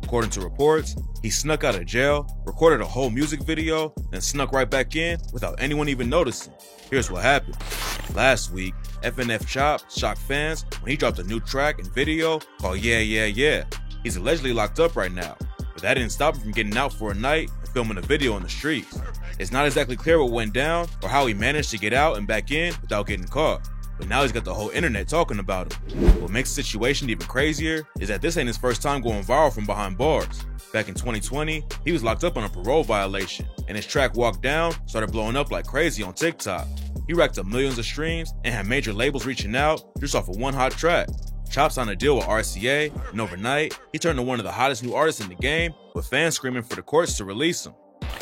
According to reports, he snuck out of jail, recorded a whole music video, and snuck right back in without anyone even noticing. Here's what happened. Last week, FNF Chop shocked fans when he dropped a new track and video called Yeah Yeah Yeah. He's allegedly locked up right now, but that didn't stop him from getting out for a night and filming a video in the streets. It's not exactly clear what went down or how he managed to get out and back in without getting caught, but now he's got the whole internet talking about him. What makes the situation even crazier is that this ain't his first time going viral from behind bars. Back in 2020, he was locked up on a parole violation, and his track Walk Down started blowing up like crazy on TikTok. He racked up millions of streams and had major labels reaching out just off of one hot track. Chop signed a deal with RCA, and overnight, he turned to one of the hottest new artists in the game, with fans screaming for the courts to release him.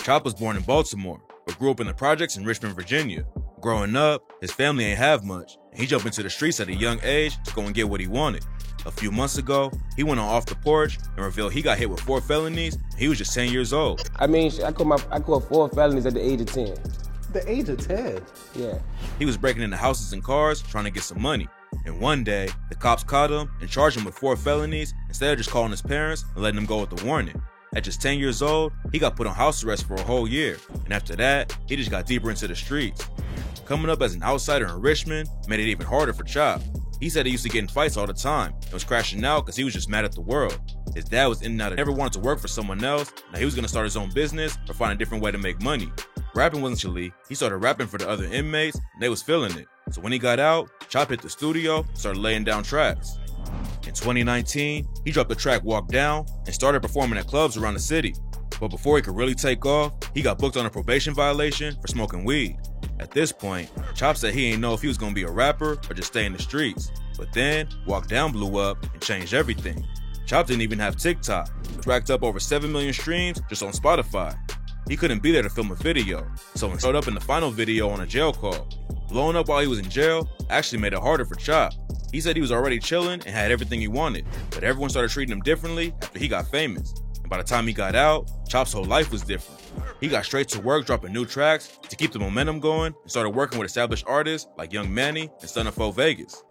Chop was born in Baltimore, but grew up in the projects in Richmond, Virginia. Growing up, his family ain't have much, and he jumped into the streets at a young age to go and get what he wanted. A few months ago, he went on Off the Porch and revealed he got hit with 4 felonies, and he was just 10 years old. I mean, I caught 4 felonies at the age of 10. The age of 10? Yeah. He was breaking into houses and cars trying to get some money. And one day, the cops caught him and charged him with 4 felonies instead of just calling his parents and letting him go with the warning. At just 10 years old, he got put on house arrest for a whole year, and after that, he just got deeper into the streets. Coming up as an outsider in Richmond made it even harder for Chop. He said he used to get in fights all the time and was crashing out because he was just mad at the world. His dad was in and out and never wanted to work for someone else. Now he was going to start his own business or find a different way to make money. Rapping wasn't chilly. He started rapping for the other inmates and they was feeling it. So when he got out, Chop hit the studio and started laying down tracks. In 2019, he dropped the track Walk Down and started performing at clubs around the city. But before he could really take off, he got booked on a probation violation for smoking weed. At this point, Chop said he didn't know if he was going to be a rapper or just stay in the streets. But then, Walk Down blew up and changed everything. Chop didn't even have TikTok, which racked up over 7 million streams just on Spotify. He couldn't be there to film a video, so he showed up in the final video on a jail call. Blowing up while he was in jail actually made it harder for Chop. He said he was already chilling and had everything he wanted, but everyone started treating him differently after he got famous. And by the time he got out, Chop's whole life was different. He got straight to work dropping new tracks to keep the momentum going and started working with established artists like Young Manny and Son of Fo Vegas.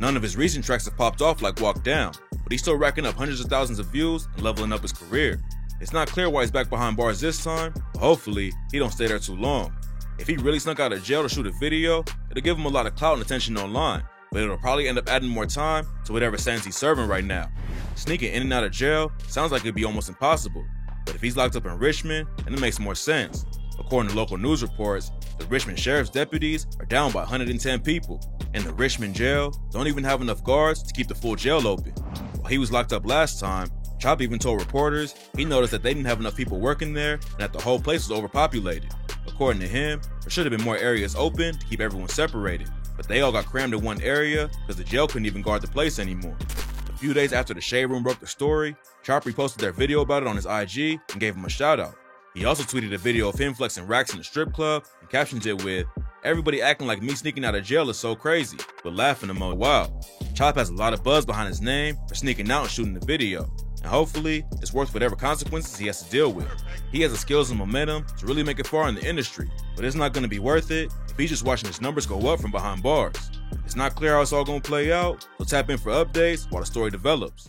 None of his recent tracks have popped off like Walk Down, but he's still racking up hundreds of thousands of views and leveling up his career. It's not clear why he's back behind bars this time, but hopefully he don't stay there too long. If he really snuck out of jail to shoot a video, it'll give him a lot of clout and attention online, but it'll probably end up adding more time to whatever sentence he's serving right now. Sneaking in and out of jail sounds like it'd be almost impossible, but if he's locked up in Richmond, then it makes more sense. According to local news reports, the Richmond Sheriff's deputies are down by 110 people, and the Richmond jail don't even have enough guards to keep the full jail open. While he was locked up last time, Chop even told reporters he noticed that they didn't have enough people working there and that the whole place was overpopulated. According to him, there should have been more areas open to keep everyone separated, but they all got crammed in one area because the jail couldn't even guard the place anymore. A few days after the Shade Room broke the story, Chop reposted their video about it on his IG and gave him a shout out. He also tweeted a video of him flexing racks in the strip club and captioned it with, "Everybody acting like me sneaking out of jail is so crazy," but laughing emoji. Wow. Chop has a lot of buzz behind his name for sneaking out and shooting the video, and hopefully it's worth whatever consequences he has to deal with. He has the skills and momentum to really make it far in the industry, but it's not going to be worth it if he's just watching his numbers go up from behind bars. It's not clear how it's all going to play out, so tap in for updates while the story develops.